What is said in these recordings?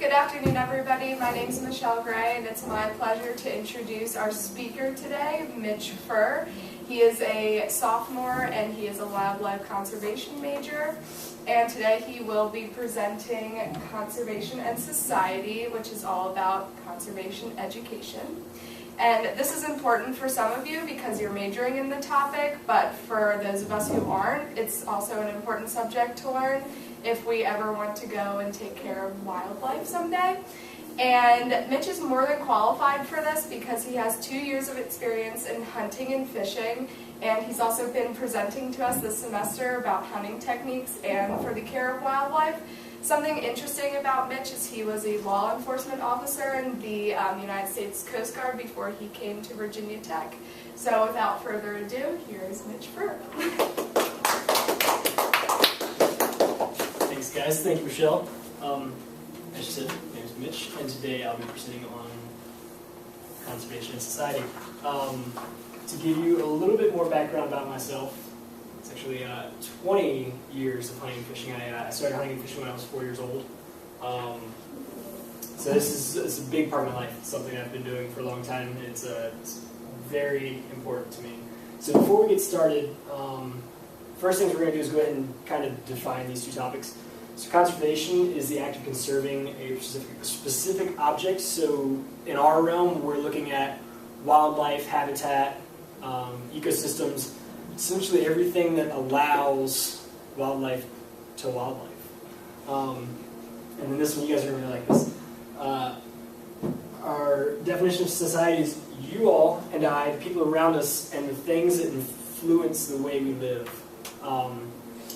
Good afternoon, everybody. My name is Michelle Gray, and it's my pleasure to introduce our speaker today, MitchF. He is a sophomore, and he is a wildlife conservation major. And today he will be presenting Conservation and Society, which is all about conservation education. And this is important for some of you because you're majoring in the topic, but for those of us who aren't, it's also an important subject to learn if we ever want to go and take care of wildlife someday. And Mitch is more than qualified for this because he has 2 years of experience in hunting and fishing, and he's also been presenting to us this semester about hunting techniques and for the care of wildlife. Something interesting about Mitch is he was a law enforcement officer in the United States Coast Guard before he came to Virginia Tech. So without further ado, here is MitchF. Thanks, guys. Thank you, Michelle. As you said, my name is Mitch, and today I'll be presenting on Conservation and Society. To give you a little bit more background about myself, it's actually 20 years of hunting and fishing. I started hunting and fishing when I was 4 years old. So this is a big part of my life. It's something I've been doing for a long time. It's very important to me. So before we get started, first things we're going to do is go ahead and kind of define these two topics. So conservation is the act of conserving a specific object. So in our realm, we're looking at wildlife, habitat, ecosystems, essentially everything that allows wildlife to wildlife. And then this one, you guys are going to really like this. Our definition of society is you all and I, the people around us, and the things that influence the way we live.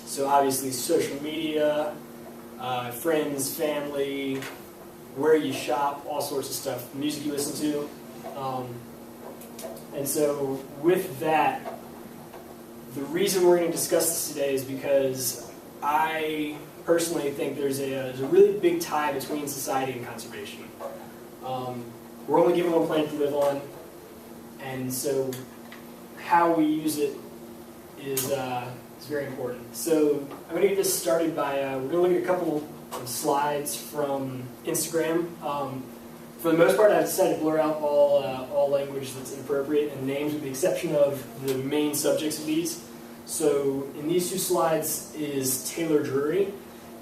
So obviously social media, friends, family, where you shop, all sorts of stuff, music you listen to. And so with that, the reason we're going to discuss this today is because I personally think there's a really big tie between society and conservation. We're only given one planet to live on, and so how we use it is very important. So I'm going to get this started by, we're going to look at a couple of slides from Instagram. For the most part, I've decided to blur out all language that's inappropriate and names with the exception of the main subjects of these. So in these two slides is Taylor Drury.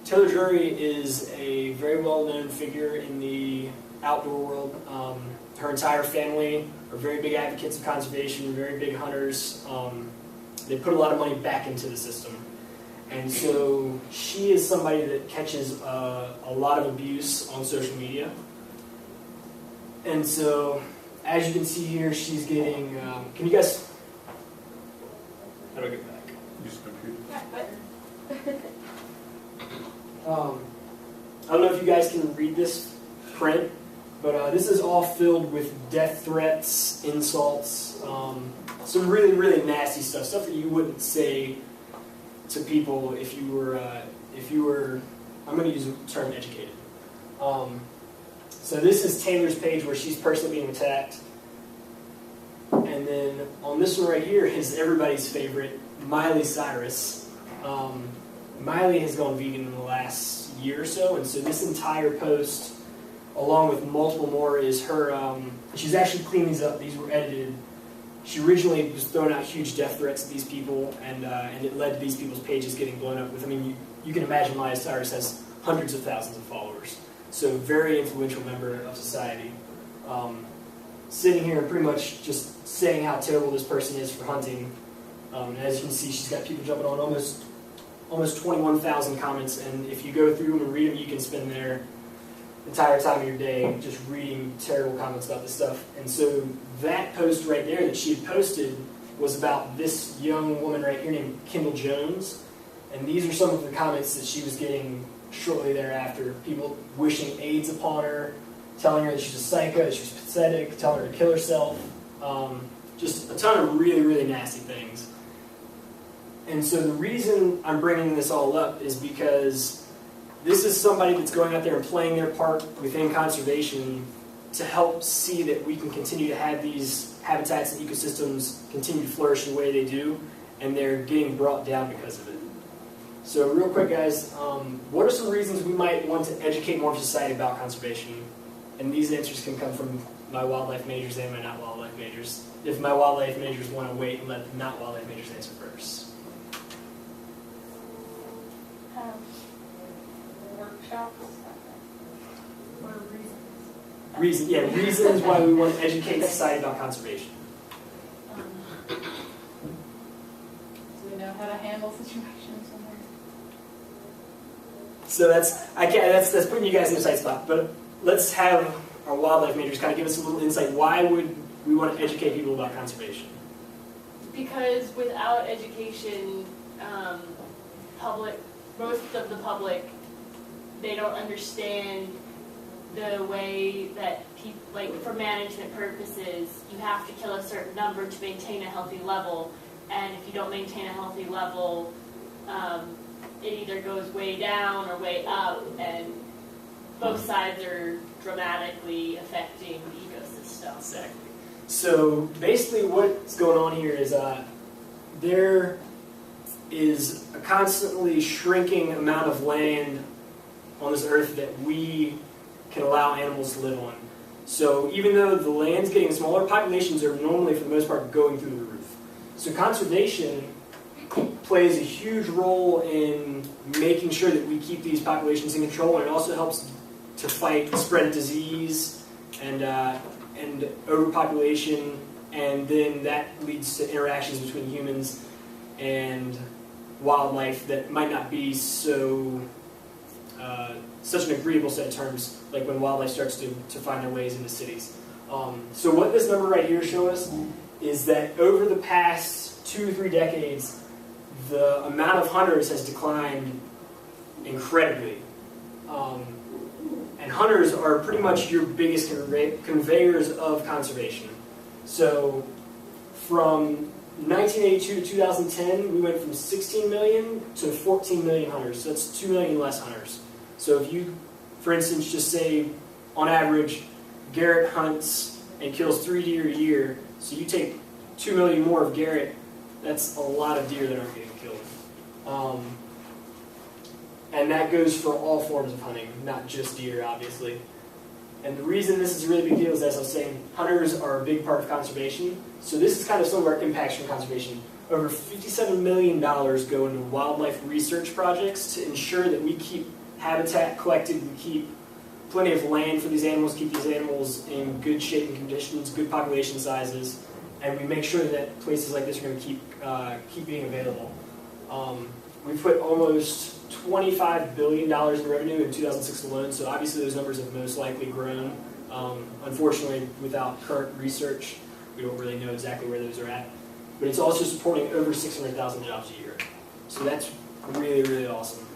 Taylor Drury is a very well-known figure in the outdoor world. Her entire family are very big advocates of conservation, very big hunters. They put a lot of money back into the system. And so she is somebody that catches a lot of abuse on social media. And so, as you can see here, she's getting, can you guys, how do I get back? Use the computer. I don't know if you guys can read this print, but this is all filled with death threats, insults, some really, really nasty stuff that you wouldn't say to people if you were, I'm going to use the term educated. So this is Taylor's page where she's personally being attacked. And then on this one right here is everybody's favorite, Miley Cyrus. Miley has gone vegan in the last year or so, and so this entire post, along with multiple more, is her, she's actually cleaned these up. These were edited. She originally was throwing out huge death threats at these people, and it led to these people's pages getting blown up with, I mean, you can imagine Miley Cyrus has hundreds of thousands of followers. So very influential member of society. Sitting here and pretty much just saying how terrible this person is for hunting. And as you can see, she's got people jumping on almost 21,000 comments, and if you go through them and read them, you can spend their entire time of your day just reading terrible comments about this stuff. And so that post right there that she had posted was about this young woman right here named Kendall Jones, and these are some of the comments that she was getting shortly thereafter. People wishing AIDS upon her, telling her that she's a psycho, that she's pathetic, telling her to kill herself. Just a ton of really, really nasty things. And so the reason I'm bringing this all up is because this is somebody that's going out there and playing their part within conservation to help see that we can continue to have these habitats and ecosystems continue to flourish the way they do, and they're getting brought down because of it. So real quick, guys, what are some reasons we might want to educate more of society about conservation? And these answers can come from my wildlife majors and my not wildlife majors. If my wildlife majors want to wait and let the not wildlife majors answer first. Workshops or reasons? Reasons why we want to educate society about conservation. Do we know how to handle situations when So that's putting you guys in a tight spot. But let's have our wildlife majors kind of give us a little insight. Why would we want to educate people about conservation? Because without education, most of the public, they don't understand the way that people, like for management purposes, you have to kill a certain number to maintain a healthy level, and if you don't maintain a healthy level, it either goes way down or way up, and both sides are dramatically affecting the ecosystem. Exactly. So basically what's going on here is there is a constantly shrinking amount of land on this earth that we can allow animals to live on. So even though the land's getting smaller, populations are normally, for the most part, going through the roof. So conservation plays a huge role in making sure that we keep these populations in control, and it also helps to fight the spread of disease and overpopulation, and then that leads to interactions between humans and wildlife that might not be so such an agreeable set of terms, like when wildlife starts to find their ways into cities. So what this number right here shows us is that over the past 2 or 3 decades, the amount of hunters has declined incredibly. And hunters are pretty much your biggest conveyors of conservation. So from 1982 to 2010, we went from 16 million to 14 million hunters. So that's 2 million less hunters. So if you, for instance, just say, on average, Garrett hunts and kills 3 deer a year, so you take 2 million more of Garrett, that's a lot of deer that aren't getting killed. And that goes for all forms of hunting, not just deer, obviously. And the reason this is a really big deal is, as I was saying, hunters are a big part of conservation. So this is kind of some of our impacts from conservation. Over $57 million go into wildlife research projects to ensure that we keep habitat collected, we keep plenty of land for these animals, keep these animals in good shape and conditions, good population sizes, and we make sure that places like this are going to keep being available. We put almost $25 billion in revenue in 2006 alone, so obviously those numbers have most likely grown. Unfortunately, without current research, we don't really know exactly where those are at. But it's also supporting over 600,000 jobs a year. So that's really, really awesome.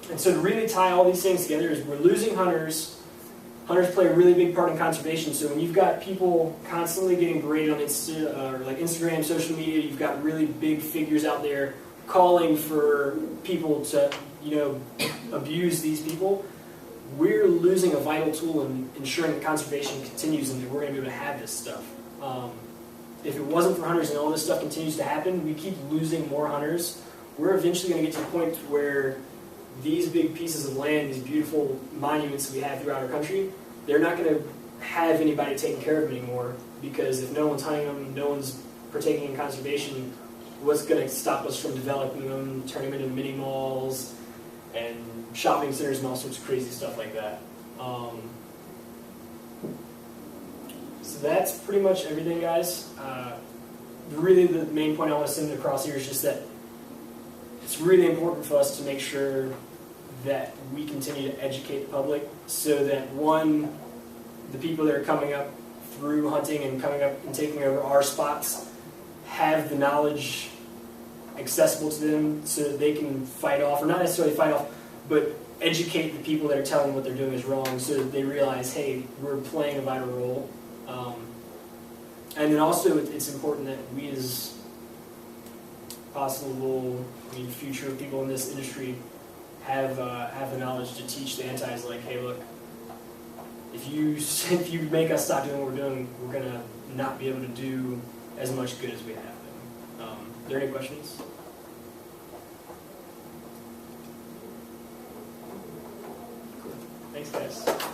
And so to really tie all these things together is we're losing hunters. Hunters play a really big part in conservation. So when you've got people constantly getting berated on Instagram, social media, you've got really big figures out there calling for people to, abuse these people. We're losing a vital tool in ensuring that conservation continues and that we're going to be able to have this stuff. If it wasn't for hunters and all this stuff continues to happen, we keep losing more hunters. We're eventually going to get to the point where these big pieces of land, these beautiful monuments that we have throughout our country, they're not going to have anybody taking care of them anymore, because if no one's hunting them, no one's partaking in conservation, what's going to stop us from developing them, turning them into mini malls and shopping centers and all sorts of crazy stuff like that. So that's pretty much everything, guys. Really the main point I want to send across here is just that it's really important for us to make sure that we continue to educate the public so that, one, the people that are coming up through hunting and coming up and taking over our spots have the knowledge accessible to them so that they can fight off, or not necessarily fight off, but educate the people that are telling them what they're doing is wrong so that they realize, hey, we're playing a vital role. And then also it's important that we as possible future people in this industry have the knowledge to teach the antis, like, hey, look, if you make us stop doing what we're doing, we're going to not be able to do as much good as we have been. Are there any questions? Thanks, guys.